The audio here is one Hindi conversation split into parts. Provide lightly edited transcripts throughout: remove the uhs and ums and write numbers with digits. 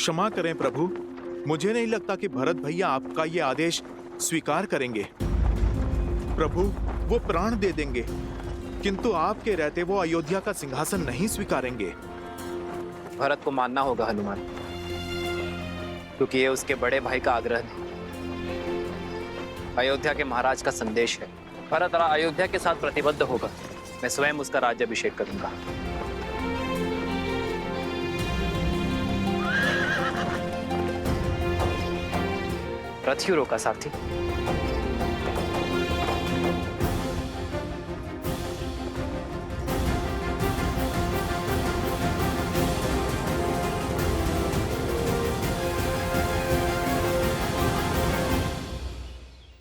क्षमा करें प्रभु, मुझे नहीं लगता कि भरत भैया आपका ये आदेश स्वीकार करेंगे। प्रभु, वो प्राण दे देंगे, किंतु आपके रहते वो अयोध्या का सिंहासन नहीं स्वीकारेंगे। भरत को मानना होगा हनुमान, क्योंकि ये उसके बड़े भाई का आग्रह है, अयोध्या के महाराज का संदेश है। भरत अयोध्या के साथ प्रतिबद्ध होगा। मैं स्वयं उसका राज्याभिषेक करूंगा। रथ क्यों रोका सारथी?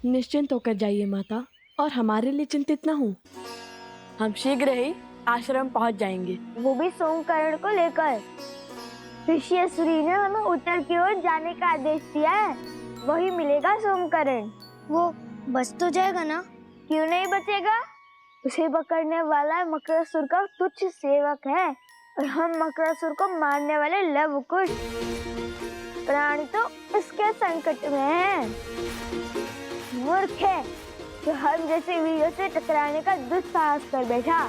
निश्चिंत होकर जाइए माता, और हमारे लिए चिंतित न हो। हम शीघ्र ही आश्रम पहुंच जाएंगे। वो भी सोमकर्ण को लेकर। ऋषि असुरी ने हमें उत्तर की ओर जाने का आदेश दिया है, वही मिलेगा सोमकर्ण। वो बच तो जाएगा ना? क्यों नहीं बचेगा? उसे पकड़ने वाला मकरासुर का तुच्छ सेवक है, और हम मकरासुर को मारने वाले लवकुश प्राणी तो उसके संकट में हैं। मूर्ख है जो हम जैसे वीरों से टकराने का दुस्साहस कर बैठा।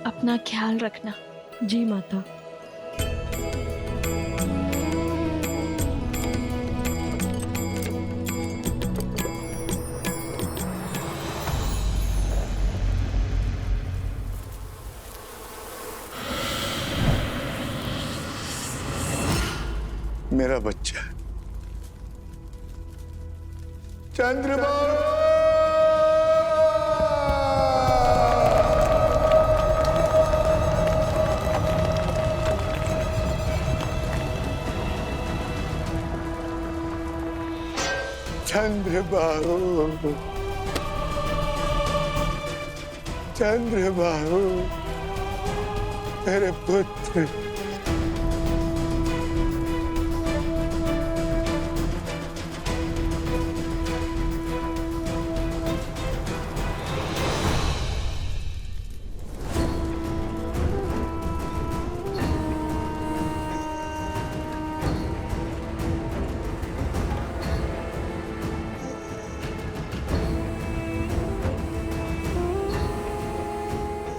अपना ख्याल रखना। जी माता। मेरा बच्चा चंद्रबाबू। चंद्रबाबू, चंद्रबाबू, मेरे पुत्र।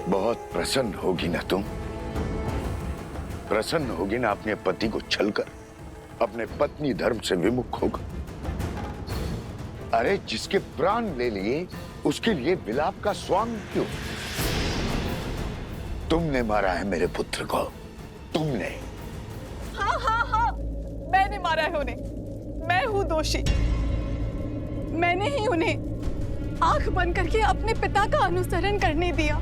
बहुत प्रसन्न होगी ना तुम? प्रसन्न होगी ना अपने पति को छलकर अपने पत्नी धर्म से विमुख होकर? अरे जिसके प्राण ले लिए उसके लिए विलाप का स्वांग क्यों? तुमने मारा है मेरे पुत्र को, तुमने। हाँ हाँ हाँ, मैंने मारा है उन्हें। मैं हूँ दोषी। मैंने ही उन्हें आंख बंद करके अपने पिता का अनुसरण करने दिया।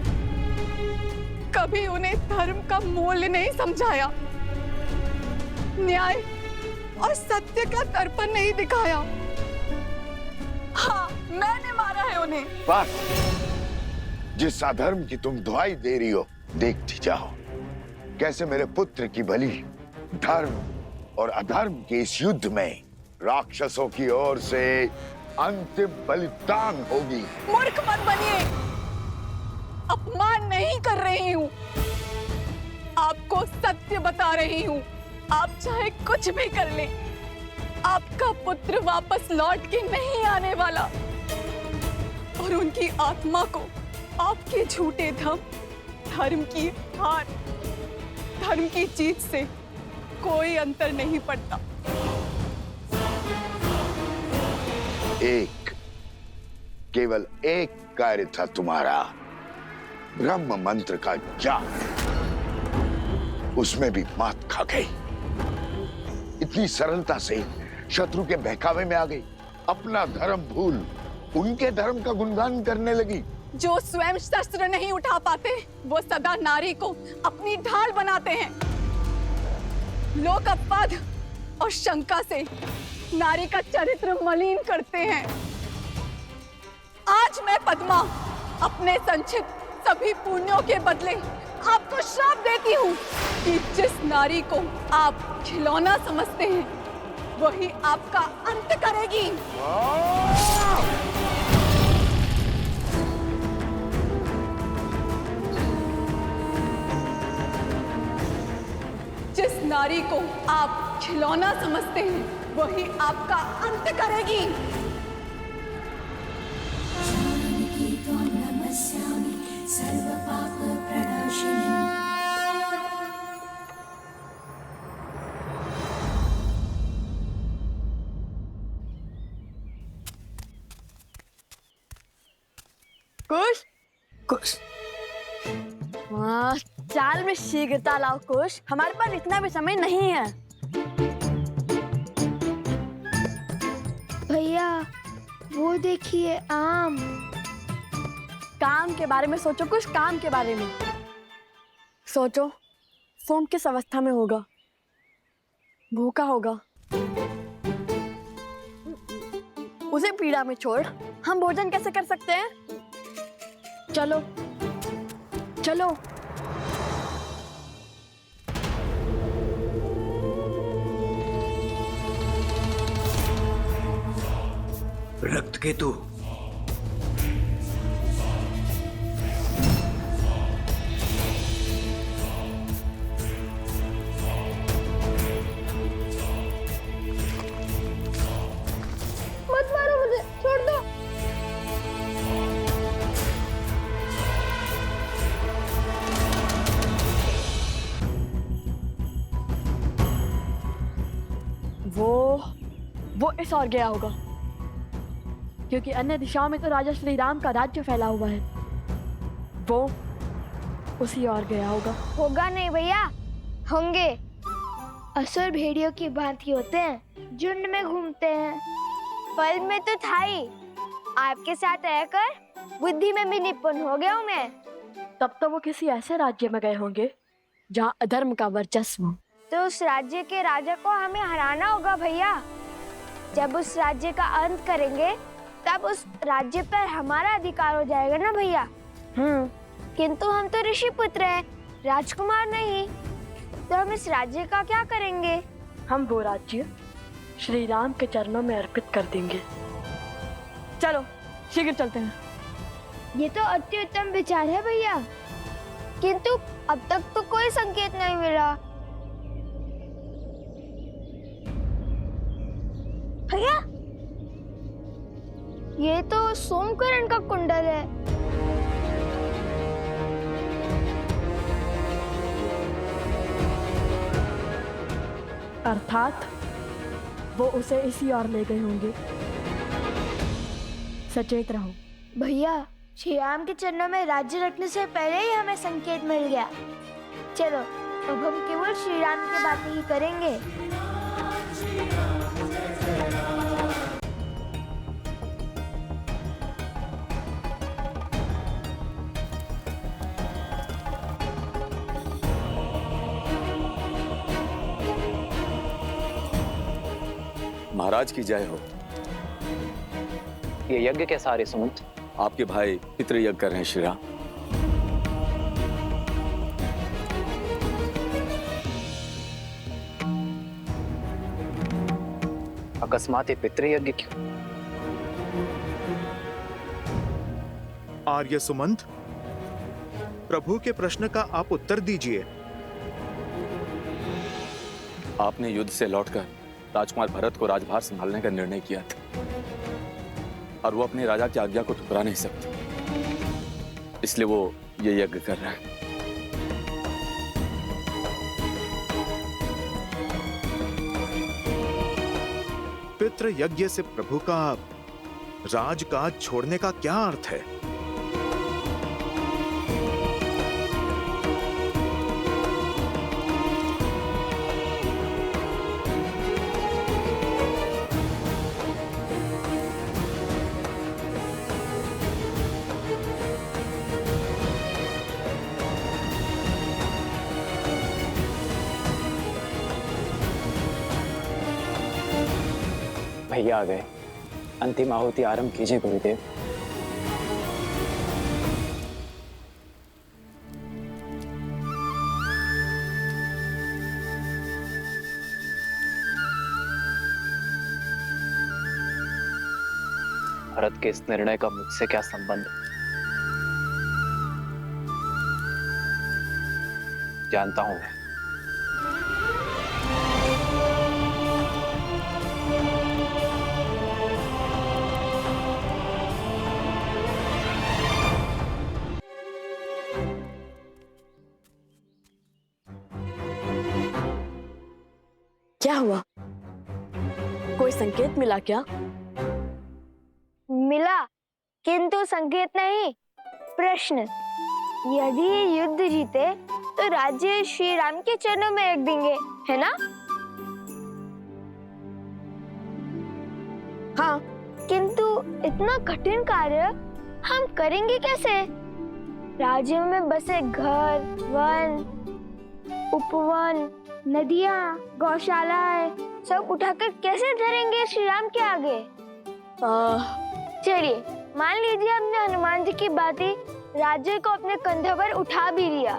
कभी उन्हें धर्म का मूल्य नहीं समझाया, न्याय और सत्य का दर्पण नहीं दिखाया। हाँ, मैंने मारा है उन्हें। बस, जिस अधर्म की तुम दुहाई दे रही हो, देखती जाओ कैसे मेरे पुत्र की बलि धर्म और अधर्म के इस युद्ध में राक्षसों की ओर से अंतिम बलिदान होगी। मूर्ख मत बनिए, अपमान नहीं कर रही हूँ, आपको सत्य बता रही हूँ। आप चाहे कुछ भी कर लें, आपका पुत्र वापस लौट के नहीं आने वाला, और उनकी आत्मा को आपके झूठे धर्म की हार, धर्म की जीत से कोई अंतर नहीं पड़ता। केवल एक कार्य था तुम्हारा, ब्रह्म मंत्र का जाप, उसमें भी मात खा गई। इतनी सरलता से शत्रु के बहकावे में आ गई, अपना धर्म भूल उनके धर्म का गुणगान करने लगी। जो स्वयं शस्त्र नहीं उठा पाते, वो सदा नारी को अपनी ढाल बनाते हैं। लोग अपवाद और शंका से नारी का चरित्र मलिन करते हैं। आज मैं पद्मा अपने संचित सभी पुण्यों के बदले आपको श्राप देती हूँ कि जिस नारी को आप खिलौना समझते हैं, वही आपका अंत करेगी। नारी को आप खिलौना समझते हैं, वही आपका अंत करेगी। कुश कुश, हाँ, चाल में शीघ्रता लाओ कुश, हमारे पास इतना भी समय नहीं है। भैया वो देखिए आम। काम के बारे में सोचो कुछ, काम के बारे में सोचो। सोम किस अवस्था में होगा? भूखा होगा। उसे पीड़ा में छोड़ हम भोजन कैसे कर सकते हैं? चलो चलो। रक्त केतु, मत मारो मुझे, छोड़ दो। वो इस ओर गया होगा, क्योंकि अन्य दिशाओं में तो राजा श्री राम का राज्य फैला हुआ है। वो उसी ओर गया होगा। होगा नहीं भैया, होंगे। असुर भेड़ियों की भांति होते हैं, झुंड में घूमते हैं। फल में तो था ही, आपके साथ रहकर बुद्धि में भी निपुण हो गया हूँ मैं। तब तो वो किसी ऐसे राज्य में गए होंगे जहाँ अधर्म का वर्चस्व हो। तो उस राज्य के राजा को हमें हराना होगा भैया। जब उस राज्य का अंत करेंगे तब उस राज्य पर हमारा अधिकार हो जाएगा ना भैया। किंतु हम तो ऋषि पुत्र हैं, राजकुमार नहीं। तो हम इस राज्य का क्या करेंगे? हम वो राज्य श्री राम के चरणों में अर्पित कर देंगे। चलो शीघ्र चलते हैं। ये तो अति उत्तम विचार है भैया, किंतु अब तक तो कोई संकेत नहीं मिला। भैया ये तो सोमकरण का कुंडल है। अर्थात वो उसे इसी ओर ले गए होंगे। सचेत रहो भैया, श्री राम के चरणों में राज्य रखने से पहले ही हमें संकेत मिल गया। चलो अब हम केवल श्री राम की बातें ही करेंगे। महाराज की जय हो। ये यज्ञ के सारे सुमंत आपके भाई पितृ यज्ञ कर रहे हैं श्री राम। अकस्मात ये पितृयज्ञ क्यों? आर्य सुमंत, प्रभु के प्रश्न का आप उत्तर दीजिए। आपने युद्ध से लौटकर राजकुमार भरत को राजभार संभालने का निर्णय किया था और वो अपने राजा की आज्ञा को ठुकरा नहीं सकते, इसलिए वो ये यज्ञ कर रहा है। पितृ यज्ञ से प्रभु का राजकाज छोड़ने का क्या अर्थ है? भैया आ गए, अंतिम आहुति आरंभ कीजिए गुरुदेव। भरत के इस निर्णय का मुझसे क्या संबंध? जानता हूं मैं। क्या हुआ? कोई संकेत मिला क्या? मिला, किंतु संकेत नहीं, प्रश्न। यदि ये युद्ध जीते तो राज्य श्री राम के चरणों में रख देंगे, है ना? हाँ। किंतु इतना कठिन कार्य हम करेंगे कैसे? राज्य में बसे घर, वन, उपवन, नदियाँ, गौशालाएं सब उठाकर कैसे धरेंगे श्री राम के आगे? चलिए, मान लीजिए हमने हनुमान जी की बातें राज्य को अपने कंधों पर उठा भी लिया,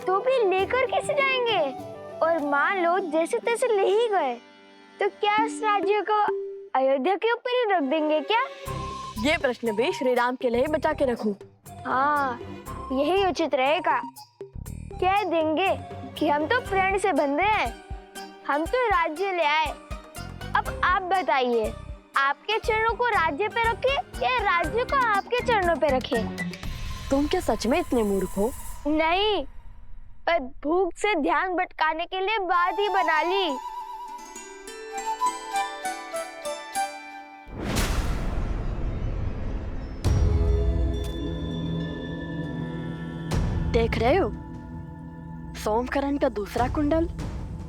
तो भी लेकर कैसे जाएंगे? और मान लो जैसे तैसे ले ही गए, तो क्या इस राज्य को अयोध्या के ऊपर ही रख देंगे क्या? ये प्रश्न भी श्री राम के लिए बचा के रखूं। हाँ, यही उचित रहेगा। कह देंगे कि हम तो प्रण से बंधे हैं, हम तो राज्य ले आए। अब आप बताइए, आपके चरणों को राज्य पे रखे या राज्य को आपके चरणों पे रखे? तुम क्या सच में इतने मूर्ख हो? नहीं, पर भूख से ध्यान भटकाने के लिए बात ही बना ली। देख रहे हो सोमकरण का दूसरा कुंडल?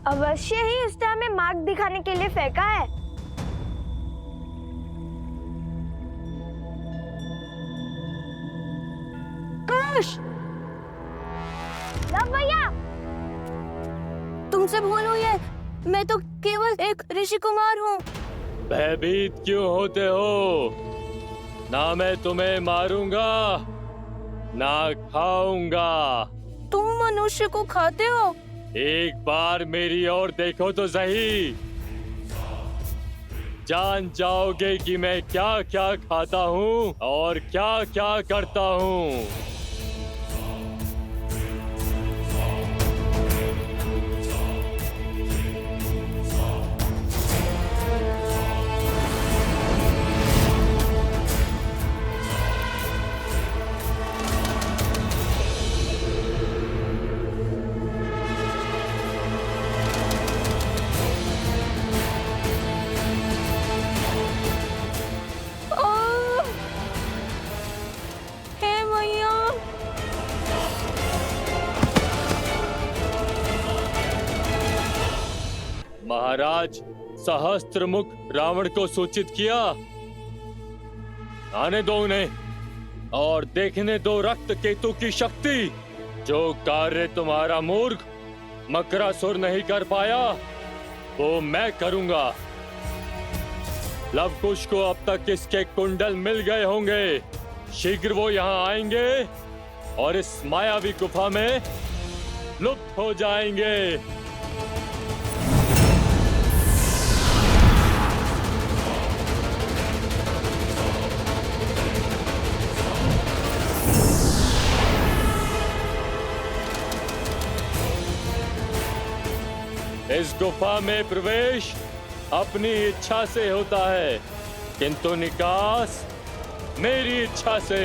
अवश्य ही उसने हमें मार्ग दिखाने के लिए फेंका है। कुश! लव भैया, तुमसे भूल हुई है, मैं तो केवल एक ऋषि कुमार हूँ। भयभीत क्यों होते हो? ना मैं तुम्हें मारूंगा, ना खाऊंगा। तुम मनुष्य को खाते हो? एक बार मेरी ओर देखो तो सही, जान जाओगे कि मैं क्या क्या खाता हूँ और क्या क्या करता हूँ। महाराज, सहस्त्रमुख रावण को सूचित किया। आने दो उन्हें और देखने दो रक्त केतु की शक्ति। जो कार्य तुम्हारा मूर्ख मकरासुर नहीं कर पाया, वो मैं करूंगा। लवकुश को अब तक इसके कुंडल मिल गए होंगे। शीघ्र वो यहाँ आएंगे और इस मायावी गुफा में लुप्त हो जाएंगे। इस गुफा में प्रवेश अपनी इच्छा से होता है, किंतु निकास मेरी इच्छा से।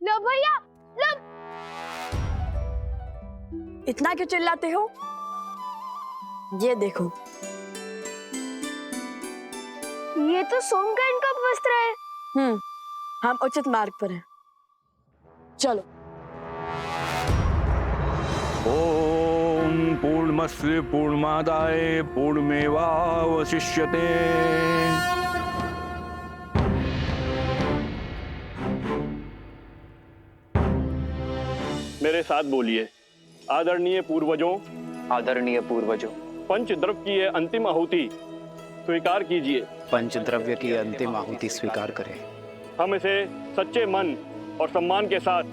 लो भैया, लो। इतना क्यों चिल्लाते हो? ये देखो, ये तो सोमकर्ण का वस्त्र है। हम उचित मार्ग पर हैं। चलो। ओम पूर्णमस्य पूर्णमादाय पूर्णमेवावशिष्यते। मेरे साथ बोलिए। आदरणीय पूर्वजों, आदरणीय पूर्वजों, पंचद्रव्य की ये अंतिम आहुति स्वीकार कीजिए। पंचद्रव्य की अंतिम आहुति स्वीकार करें। हम इसे सच्चे मन और सम्मान के साथ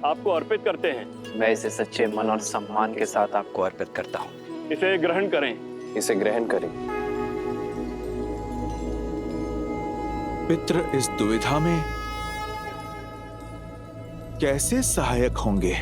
आपको अर्पित करते हैं। मैं इसे सच्चे मन और सम्मान के साथ आपको अर्पित करता हूँ। इसे ग्रहण करें। इसे ग्रहण करें। पितृ इस दुविधा में कैसे सहायक होंगे?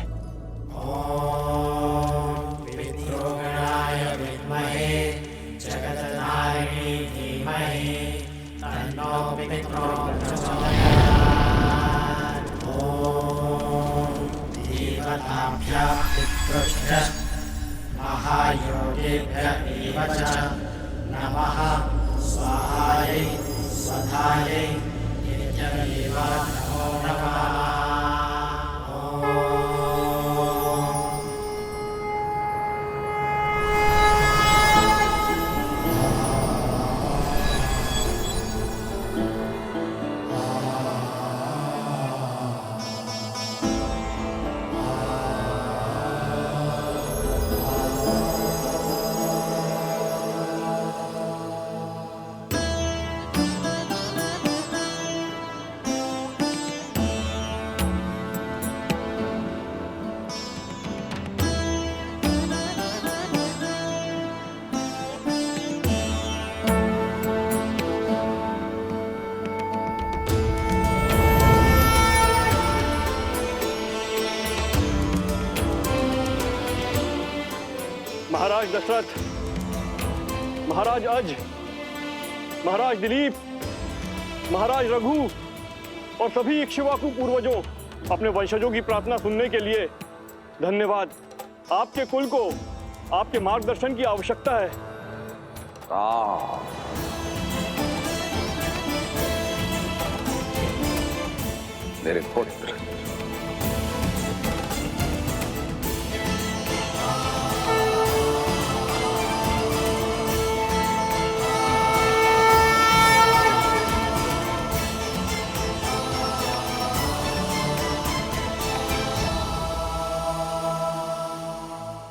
महायोगेभ्य एव च नमः स्वाहायै स्वधायै नित्यमेव नमो नमः। महाराज दशरथ, महाराज अज, महाराज दिलीप, महाराज रघु और सभी इक्ष्वाकु पूर्वजों, अपने वंशजों की प्रार्थना सुनने के लिए धन्यवाद। आपके कुल को आपके मार्गदर्शन की आवश्यकता है। मेरे पुत्र,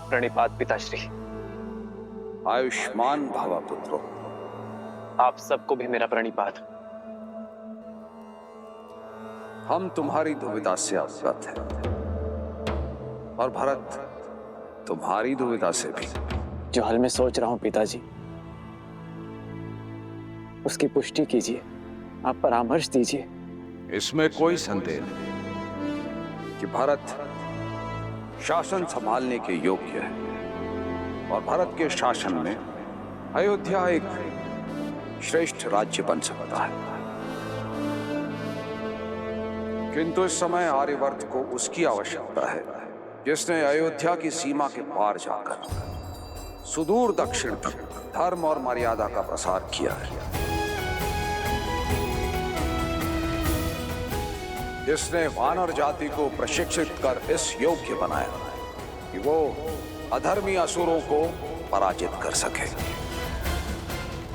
प्रणिपात पिताश्री। आयुष्मान भव पुत्रो। आप सबको भी मेरा प्रणिपात। हम तुम्हारी दुविधा से अवगत हैं और भरत तुम्हारी दुविधा से भी। जो हाल मैं सोच रहा हूं पिताजी, उसकी पुष्टि कीजिए, आप परामर्श दीजिए। इसमें कोई संदेह नहीं कि भरत शासन संभालने के योग्य है और भरत के शासन में अयोध्या एक श्रेष्ठ राज्य बन सकता है। किंतु इस समय आर्यवर्त को उसकी आवश्यकता है जिसने अयोध्या की सीमा के पार जाकर सुदूर दक्षिण तक धर्म और मर्यादा का प्रसार किया है, जिसने वानर जाति को प्रशिक्षित कर इस योग्य बनाया कि वो अधर्मी असुरों को पराजित कर सके।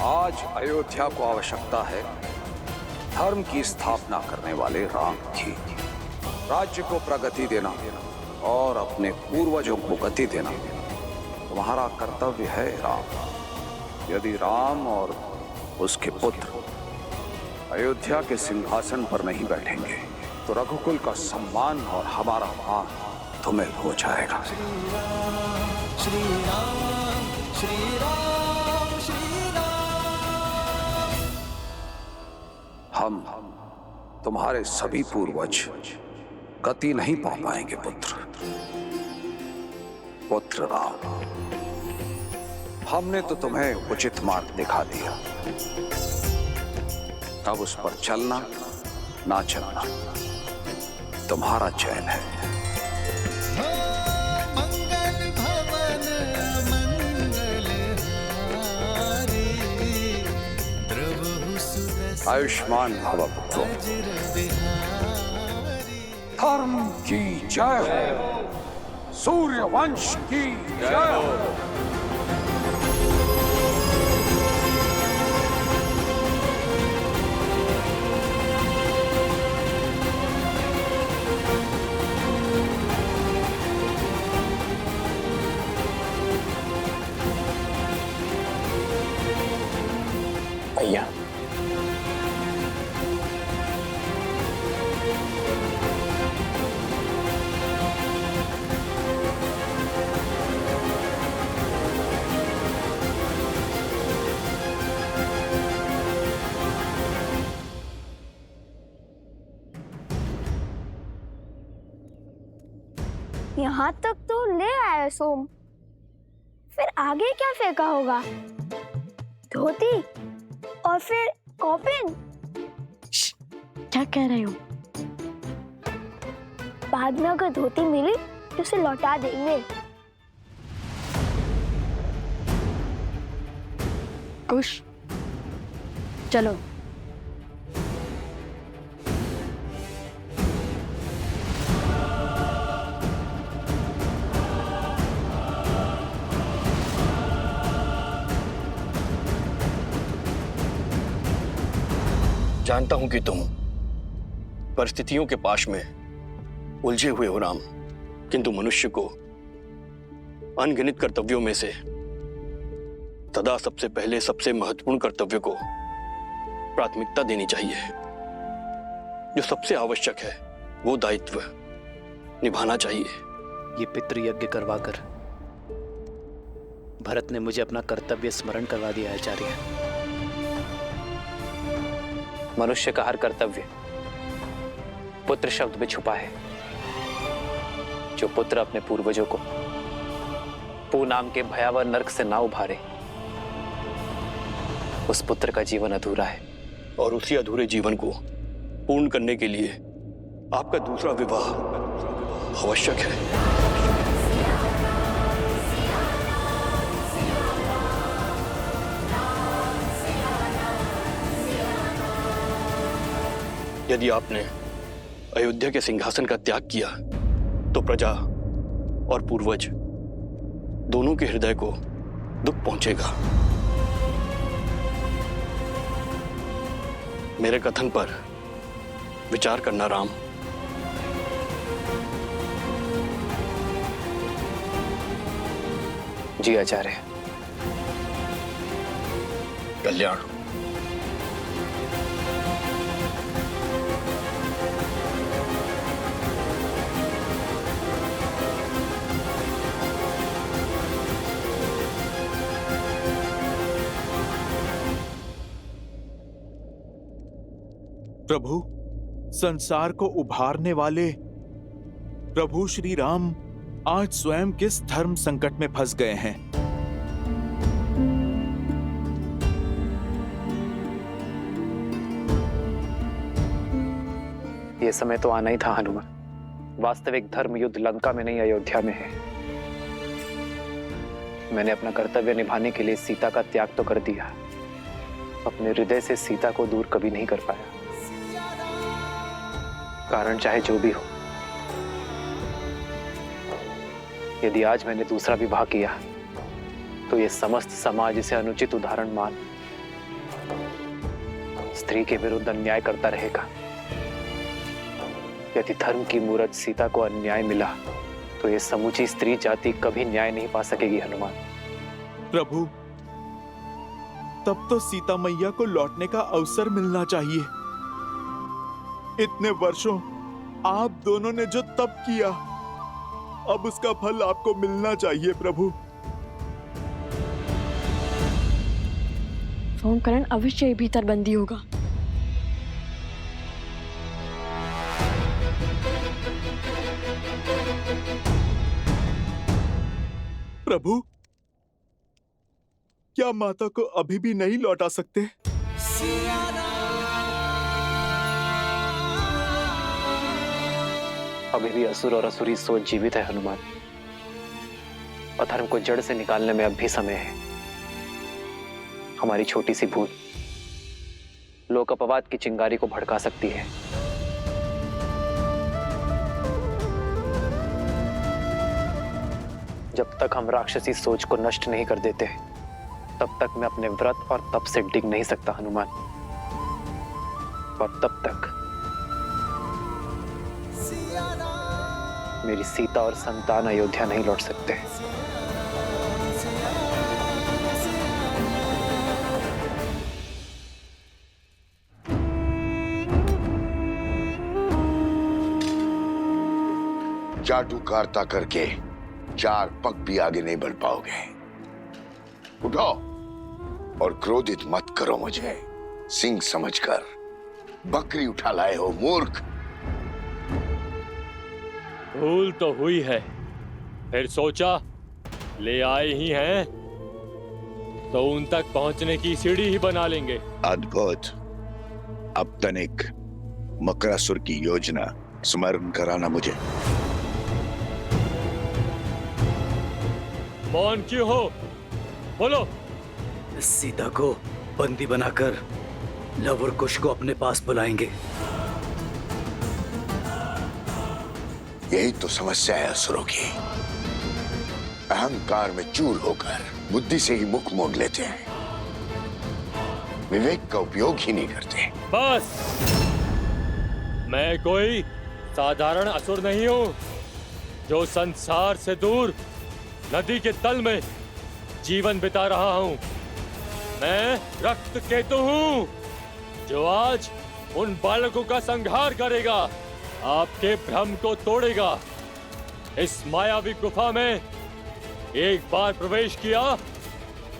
आज अयोध्या को आवश्यकता है धर्म की स्थापना करने वाले राम की। राज्य को प्रगति देना और अपने पूर्वजों को गति देना तुम्हारा कर्तव्य है राम। यदि राम और उसके पुत्र अयोध्या के सिंहासन पर नहीं बैठेंगे तो रघुकुल का सम्मान और हमारा मान तुम्हें हो जाएगा। श्री राम श्री राम श्री राम। हम तुम्हारे सभी पूर्वज गति नहीं पा पाएंगे पुत्र राम। हमने तो तुम्हें उचित मार्ग दिखा दिया, अब उस पर चलना ना चलना तुम्हारा चयन है। मंगल भवन मंगल हारी, द्रवहु सुदर्शन आयुष्मान भव पुत्रो। बिहारी। धर्म की जय हो, सूर्य वंश की जय हो। भैया, यहाँ तक तो ले आया सोम, फिर आगे क्या फेंका होगा? धोती और फिर कॉपिन। क्या कह रहे हो? बाद में अगर धोती मिली तो उसे लौटा देंगे, कुश, चलो। जानता हूं कि तुम परिस्थितियों के पाश में उलझे हुए हो राम, किंतु मनुष्य को अनगिनत कर्तव्यों में से सदा सबसे पहले सबसे महत्वपूर्ण कर्तव्य को प्राथमिकता देनी चाहिए। जो सबसे आवश्यक है वो दायित्व निभाना चाहिए। ये पितृयज्ञ करवाकर भरत ने मुझे अपना कर्तव्य स्मरण करवा दिया आचार्य। मनुष्य का हर कर्तव्य पुत्र शब्द में छुपा है। जो पुत्र अपने पूर्वजों को पू नाम के भयावह नरक से ना उभारे, उस पुत्र का जीवन अधूरा है। और उसी अधूरे जीवन को पूर्ण करने के लिए आपका दूसरा विवाह आवश्यक है। यदि आपने अयोध्या के सिंहासन का त्याग किया तो प्रजा और पूर्वज दोनों के हृदय को दुख पहुंचेगा। मेरे कथन पर विचार करना राम। जी आचार्य। कल्याण। प्रभु, संसार को उभारने वाले प्रभु श्री राम आज स्वयं किस धर्म संकट में फंस गए हैं? ये समय तो आना ही था हनुमान। वास्तविक धर्म युद्ध लंका में नहीं, अयोध्या में है। मैंने अपना कर्तव्य निभाने के लिए सीता का त्याग तो कर दिया, अपने हृदय से सीता को दूर कभी नहीं कर पाया। कारण चाहे जो भी हो, यदि आज मैंने दूसरा विवाह किया तो ये समस्त समाज इसे अनुचित उदाहरण मान स्त्री के विरुद्ध अन्याय करता रहेगा। यदि धर्म की मूरत सीता को अन्याय मिला तो ये समूची स्त्री जाति कभी न्याय नहीं पा सकेगी हनुमान। प्रभु, तब तो सीता मैया को लौटने का अवसर मिलना चाहिए। इतने वर्षों आप दोनों ने जो तप किया, अब उसका फल आपको मिलना चाहिए प्रभु। सोमकरण अवश्य ही भीतर बंदी होगा। प्रभु, क्या माता को अभी भी नहीं लौटा सकते? अभी भी असुर और असुरी सोच जीवित है हनुमान। अधर्म को जड़ से निकालने में अब भी समय है। हमारी छोटी सी भूल लोक अपवाद की चिंगारी को भड़का सकती है। जब तक हम राक्षसी सोच को नष्ट नहीं कर देते, तब तक मैं अपने व्रत और तप से डिग नहीं सकता हनुमान। और तब तक मेरी सीता और संतान अयोध्या नहीं लौट सकते। चाटुकारिता करके 4 पग भी आगे नहीं बढ़ पाओगे। उठो और क्रोधित मत करो मुझे। सिंह समझकर बकरी उठा लाए हो मूर्ख। भूल तो हुई है, फिर सोचा ले आए ही हैं तो उन तक पहुंचने की सीढ़ी ही बना लेंगे। अद्भुत। अब तनिक मकरासुर की योजना स्मरण कराना मुझे। मौन क्यों हो? बोलो, सीता को बंदी बनाकर लव और कुश को अपने पास बुलाएंगे। यही तो समस्या है असुरों की। अहंकार में चूर होकर बुद्धि से ही मुख मोड़ लेते हैं, विवेक का उपयोग ही नहीं करते। बस, मैं कोई साधारण असुर नहीं हूँ जो संसार से दूर नदी के तल में जीवन बिता रहा हूँ। मैं रक्त केतु हूँ जो आज उन बालकों का संहार करेगा, आपके भ्रम को तोड़ेगा। इस मायावी गुफा में एक बार प्रवेश किया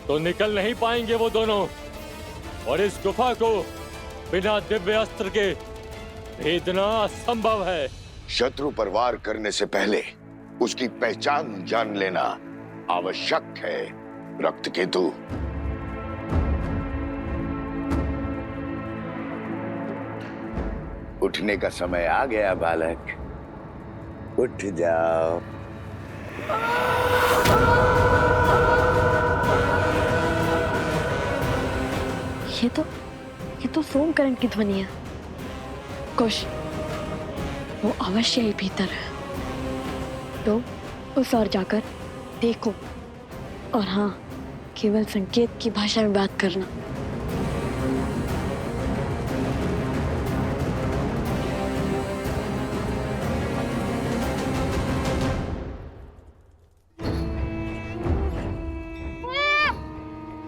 तो निकल नहीं पाएंगे वो दोनों, और इस गुफा को बिना दिव्य अस्त्र के भेदना असंभव है। शत्रु पर वार करने से पहले उसकी पहचान जान लेना आवश्यक है, रक्त केतु। उठने का समय आ गया बालक, उठ जाओ। ये तो सोमकरण की ध्वनि है। कुश, वो अवश्य ही भीतर है, तो उस ओर जाकर देखो, और हाँ, केवल संकेत की भाषा में बात करना।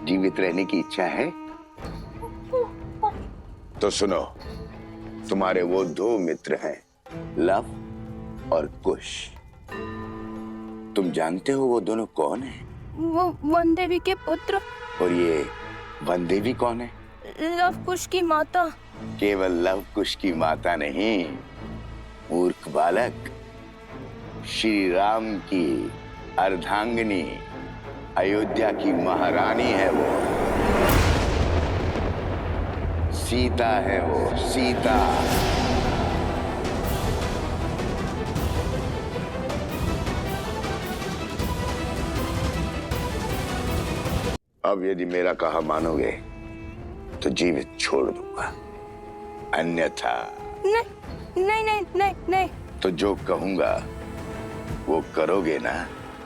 जीवित रहने की इच्छा है तो सुनो, तुम्हारे वो दो मित्र हैं, लव और कुश। तुम जानते हो वो दोनों कौन हैं? वो वन देवी के पुत्र। और ये वन देवी कौन है? लव कुश की माता। केवल लव कुश की माता नहीं, मूर्ख बालक, श्री राम की अर्धांगिनी, अयोध्या की महारानी है वो। सीता है वो, सीता। अब यदि मेरा कहा मानोगे तो जीवित छोड़ दूंगा, अन्यथा नहीं नहीं नहीं नहीं नहीं। तो जो कहूंगा वो करोगे ना?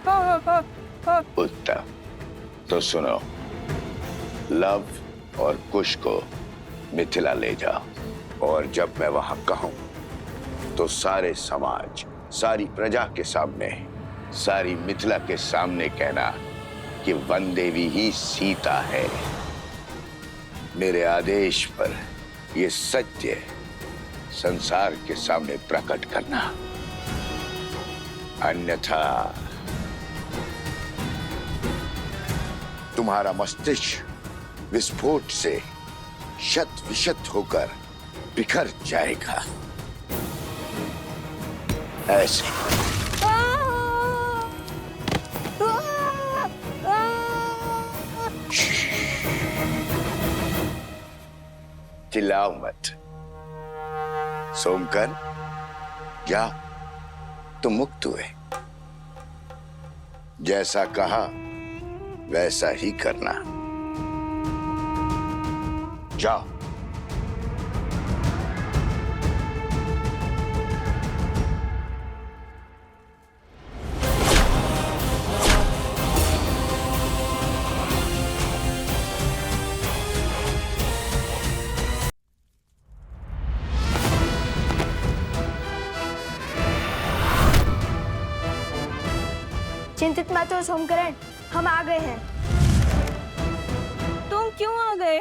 हाँ। उत्तम, तो सुनो, लव और कुश को मिथिला ले जाओ, और जब मैं वहां कहूं तो सारे समाज, सारी प्रजा के सामने, सारी मिथिला के सामने कहना कि वन देवी ही सीता है। मेरे आदेश पर ये सत्य संसार के सामने प्रकट करना, अन्यथा तुम्हारा मस्तिष्क विस्फोट से शत विशत होकर बिखर जाएगा। ऐसे चिल्लाओ मत। सोमकर, जा, तुम मुक्त हुए। जैसा कहा वैसा ही करना। जाओ। चिंतित मत हो सोमकरण, हम आ गए हैं। तुम क्यों आ गए?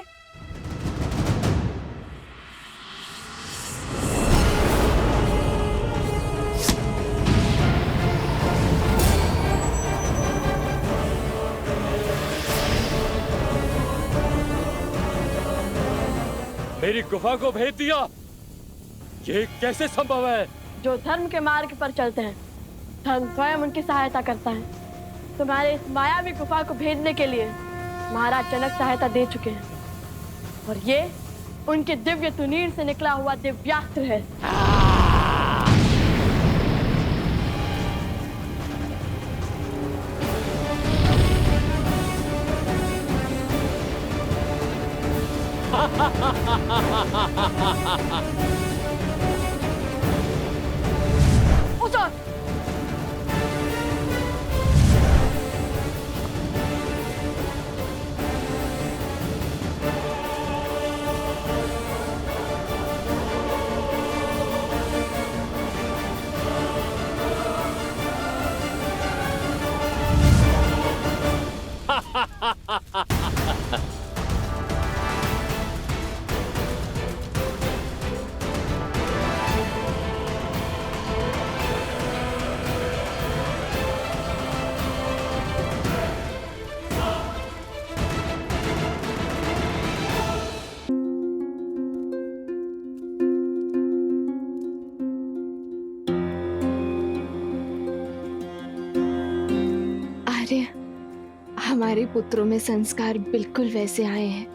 मेरी गुफा को भेज दिया, ये कैसे संभव है? जो धर्म के मार्ग पर चलते हैं, धर्म स्वयं उनकी सहायता करता है। तुम्हारे इस मायावी गुफा को भेदने के लिए महाराज जनक सहायता दे चुके हैं, और ये उनके दिव्य तुनीर से निकला हुआ दिव्यास्त्र है। उतर। आर्य, हमारे पुत्रों में संस्कार बिल्कुल वैसे आए हैं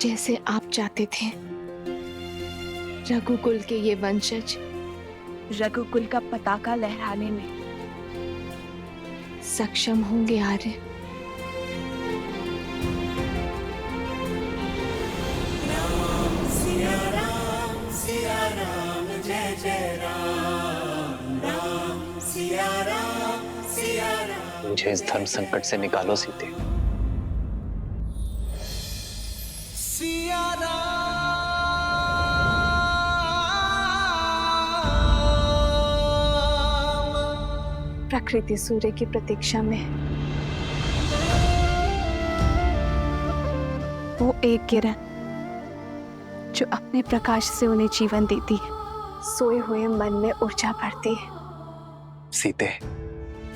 जैसे आप चाहते थे। रघुकुल के ये वंशज रघुकुल का पताका लहराने में सक्षम होंगे। आर्य, सिया राम जय जय राम राम सिया राम मुझे इस धर्म संकट से निकालो सीते। सिया प्रकृति सूर्य की प्रतीक्षा में है। वो एक किरण जो अपने प्रकाश से उन्हें जीवन देती है, सोए हुए मन में ऊर्जा भरती है। सीते,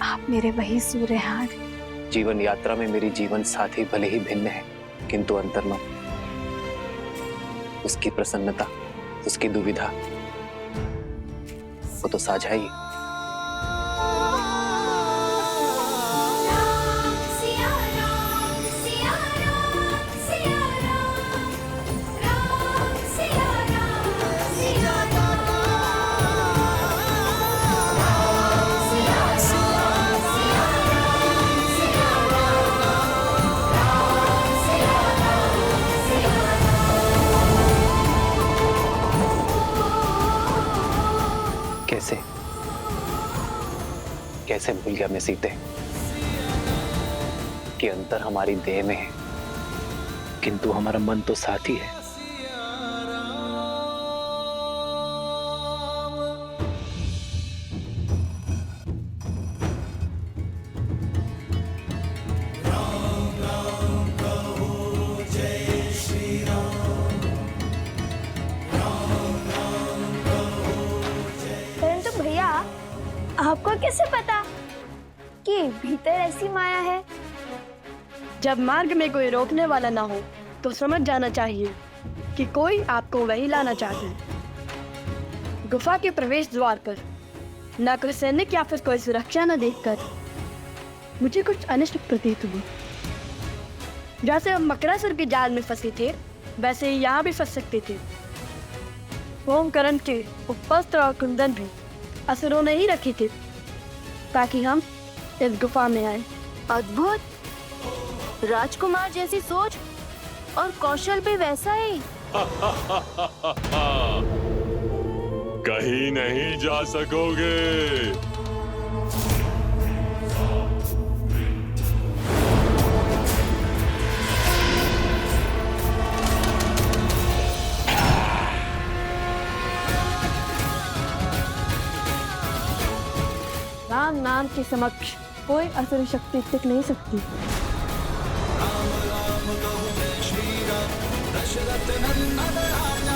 आप मेरे वही सूर्य हैं आर्य। जीवन यात्रा में मेरी जीवन साथी भले ही भिन्न है, किंतु अंतर्मन, उसकी प्रसन्नता, उसकी दुविधा, वो तो साझा ही। कैसे भूल गया मैं सीते कि अंतर हमारी देह में है, किंतु हमारा मन तो साथ ही है। परंतु भैया, आपको कैसे पता कि भीतर ऐसी माया है? जब मार्ग में कोई रोकने वाला ना हो तो समझ जाना चाहिए कि कोई आपको वही लाना चाहता है। गुफा के प्रवेश द्वार पर न कोई सैनिक या फिर कोई सुरक्षा न देखकर मुझे कुछ अनिष्ट प्रतीत हुआ। जैसे हम मकरासुर के जाल में फंसे थे, वैसे ही यहाँ भी फंस सकते थे। होमकरण के उपवस्त्र और कुंदन भी असुरों ने ही रखे थे ताकि हम इस गुफा में आए। अद्भुत, राजकुमार जैसी सोच और कौशल भी वैसा ही। कहीं नहीं जा सकोगे। राम नाम के समक्ष कोई असुर शक्ति टिक नहीं सकती। राम राम कहो जय श्री राम, दशरथ नंदन राजा